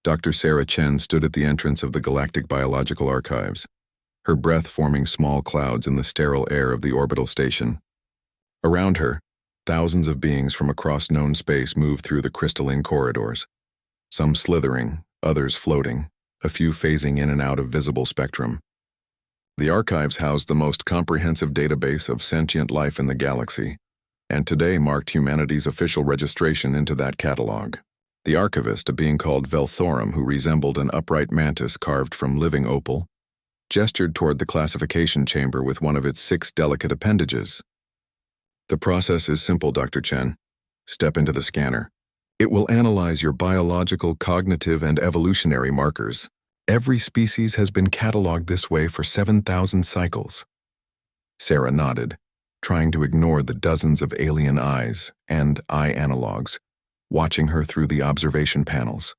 Dr. Sarah Chen stood at the entrance of the Galactic Biological Archives, her breath forming small clouds in the sterile air of the orbital station. Around her, thousands of beings from across known space moved through the crystalline corridors, some slithering, others floating, a few phasing in and out of visible spectrum. The archives housed the most comprehensive database of sentient life in the galaxy, and today marked humanity's official registration into that catalog. The archivist, a being called Velthorum who resembled an upright mantis carved from living opal, gestured toward the classification chamber with one of its 6 delicate appendages. The process is simple, Dr. Chen. Step into the scanner. It will analyze your biological, cognitive, and evolutionary markers. Every species has been cataloged this way for 7,000 cycles. Sarah nodded, trying to ignore the dozens of alien eyes and eye analogs watching her through the observation panels.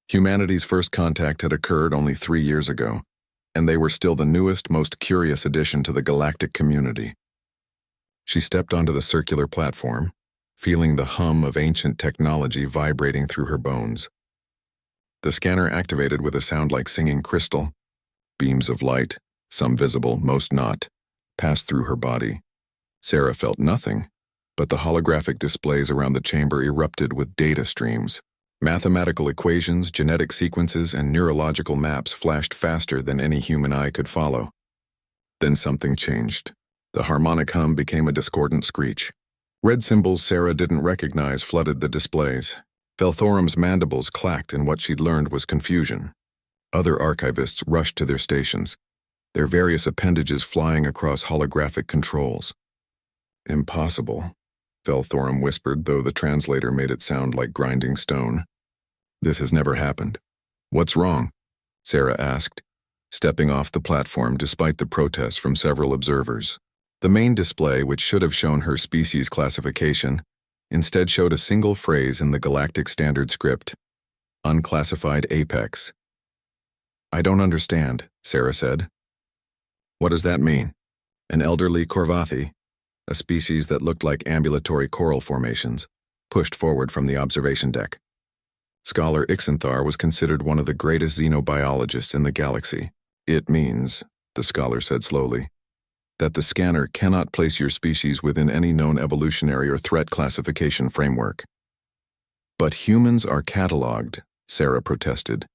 Humanity's first contact had occurred only 3 years ago, and they were still the newest, most curious addition to the galactic community. She stepped onto the circular platform, feeling the hum of ancient technology vibrating through her bones. The scanner activated with a sound like singing crystal. Beams of light, some visible, most not, passed through her body. Sarah felt nothing, but the holographic displays around the chamber erupted with data streams. Mathematical equations, genetic sequences, and neurological maps flashed faster than any human eye could follow. Then something changed. The harmonic hum became a discordant screech. Red symbols Sarah didn't recognize flooded the displays. Velthorum's mandibles clacked in what she'd learned was confusion. Other archivists rushed to their stations, their various appendages flying across holographic controls. Impossible, Velthorum whispered, though the translator made it sound like grinding stone. This has never happened. What's wrong? Sarah asked, stepping off the platform despite the protests from several observers. The main display, which should have shown her species classification, instead showed a single phrase in the galactic standard script: Unclassified Apex. I don't understand, Sarah said. What does that mean? An elderly Corvathi, a species that looked like ambulatory coral formations, pushed forward from the observation deck. Scholar Ixanthar was considered one of the greatest xenobiologists in the galaxy. It means, the scholar said slowly, that the scanner cannot place your species within any known evolutionary or threat classification framework. But humans are cataloged, Sarah protested.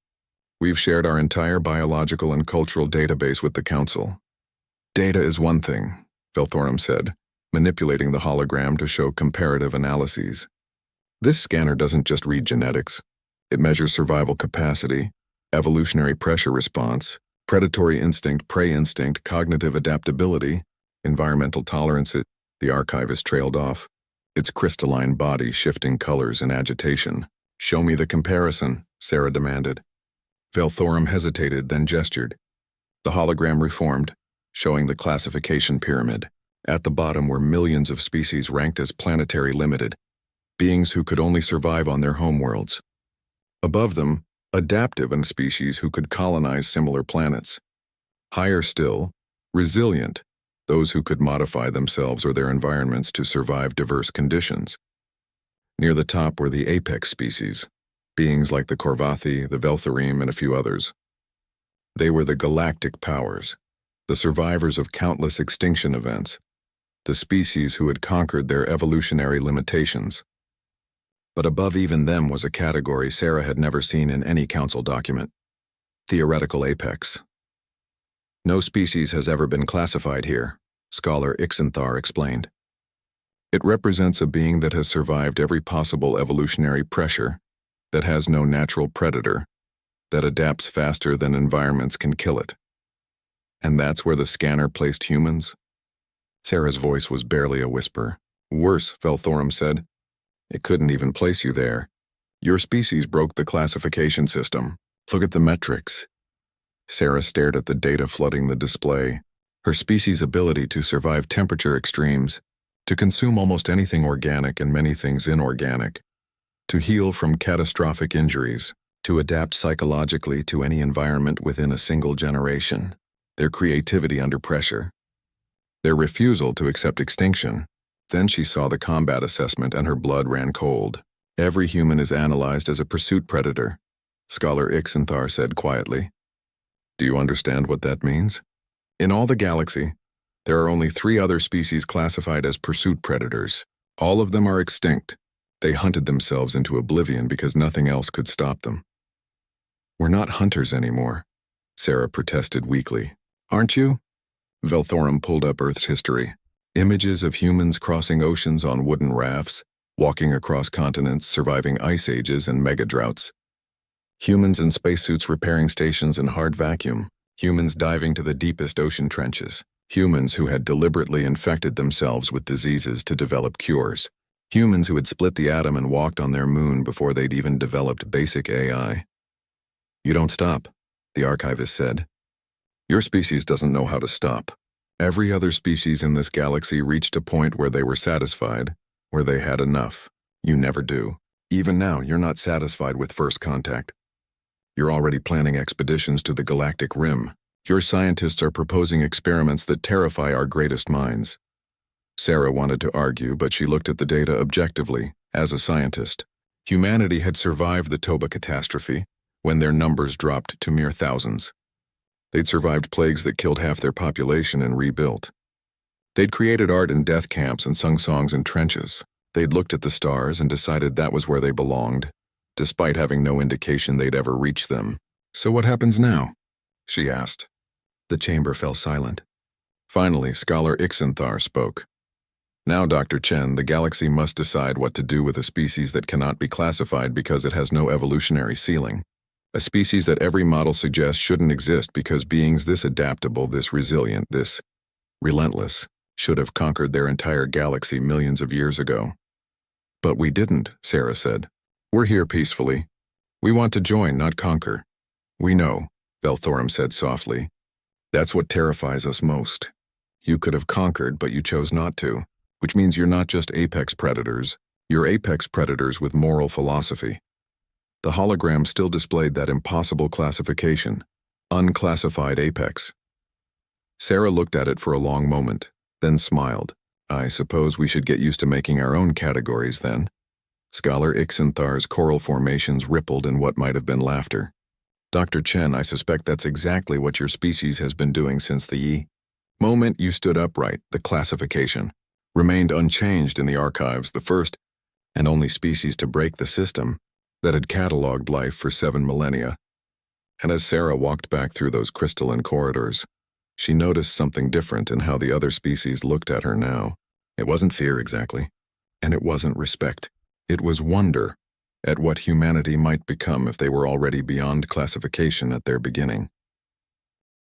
We've shared our entire biological and cultural database with the Council. Data is one thing, Velthorum said, manipulating the hologram to show comparative analyses. This scanner doesn't just read genetics. It measures survival capacity, evolutionary pressure response, predatory instinct, prey instinct, cognitive adaptability, environmental tolerance. The archivist trailed off, its crystalline body shifting colors in agitation. Show me the comparison, Sarah demanded. Velthorum hesitated, then gestured. The hologram reformed, showing the classification pyramid. At the bottom were millions of species ranked as planetary limited, beings who could only survive on their homeworlds. Above them, adaptive and species who could colonize similar planets. Higher still, resilient, those who could modify themselves or their environments to survive diverse conditions. Near the top were the apex species, beings like the Corvathi, the Velthorim, and a few others. They were the galactic powers, the survivors of countless extinction events, the species who had conquered their evolutionary limitations. But above even them was a category Sarah had never seen in any council document: theoretical apex. No species has ever been classified here, scholar Ixanthar explained. It represents a being that has survived every possible evolutionary pressure, that has no natural predator, that adapts faster than environments can kill it. And that's where the scanner placed humans? Sarah's voice was barely a whisper. Worse, Velthorum said. It couldn't even place you there. Your species broke the classification system. Look at the metrics. Sarah stared at the data flooding the display. Her species' ability to survive temperature extremes, to consume almost anything organic and many things inorganic, to heal from catastrophic injuries, to adapt psychologically to any environment within a single generation, their creativity under pressure, their refusal to accept extinction. Then she saw the combat assessment and her blood ran cold. Every human is analyzed as a pursuit predator. Scholar Ixenthar said quietly. Do you understand what that means? In all the galaxy, there are only 3 other species classified as pursuit predators. All of them are extinct. They hunted themselves into oblivion because nothing else could stop them. We're not hunters anymore, Sarah protested weakly. Aren't you? Velthorum pulled up Earth's history. Images of humans crossing oceans on wooden rafts, walking across continents, surviving ice ages and mega droughts. Humans in spacesuits repairing stations in hard vacuum. Humans diving to the deepest ocean trenches. Humans who had deliberately infected themselves with diseases to develop cures. Humans who had split the atom and walked on their moon before they'd even developed basic AI. You don't stop, the archivist said. Your species doesn't know how to stop. Every other species in this galaxy reached a point where they were satisfied, where they had enough. You never do. Even now, you're not satisfied with first contact. You're already planning expeditions to the galactic rim. Your scientists are proposing experiments that terrify our greatest minds. Sarah wanted to argue, but she looked at the data objectively, as a scientist. Humanity had survived the Toba catastrophe, when their numbers dropped to mere thousands. They'd survived plagues that killed half their population and rebuilt. They'd created art in death camps and sung songs in trenches. They'd looked at the stars and decided that was where they belonged, despite having no indication they'd ever reach them. So what happens now? She asked. The chamber fell silent. Finally, Scholar Ixenthar spoke. Now, Dr. Chen, the galaxy must decide what to do with a species that cannot be classified because it has no evolutionary ceiling. A species that every model suggests shouldn't exist because beings this adaptable, this resilient, this relentless, should have conquered their entire galaxy millions of years ago. But we didn't, Sarah said. We're here peacefully. We want to join, not conquer. We know, Velthorum said softly. That's what terrifies us most. You could have conquered, but you chose not to, which means you're not just apex predators. You're apex predators with moral philosophy. The hologram still displayed that impossible classification, unclassified apex. Sarah looked at it for a long moment, then smiled. I suppose we should get used to making our own categories then. Scholar Ixenthar's choral formations rippled in what might have been laughter. Dr. Chen, I suspect that's exactly what your species has been doing since the moment you stood upright. The classification remained unchanged in the archives, the first and only species to break the system that had catalogued life for 7 millennia. And as Sarah walked back through those crystalline corridors, she noticed something different in how the other species looked at her now. It wasn't fear exactly, and it wasn't respect. It was wonder at what humanity might become if they were already beyond classification at their beginning.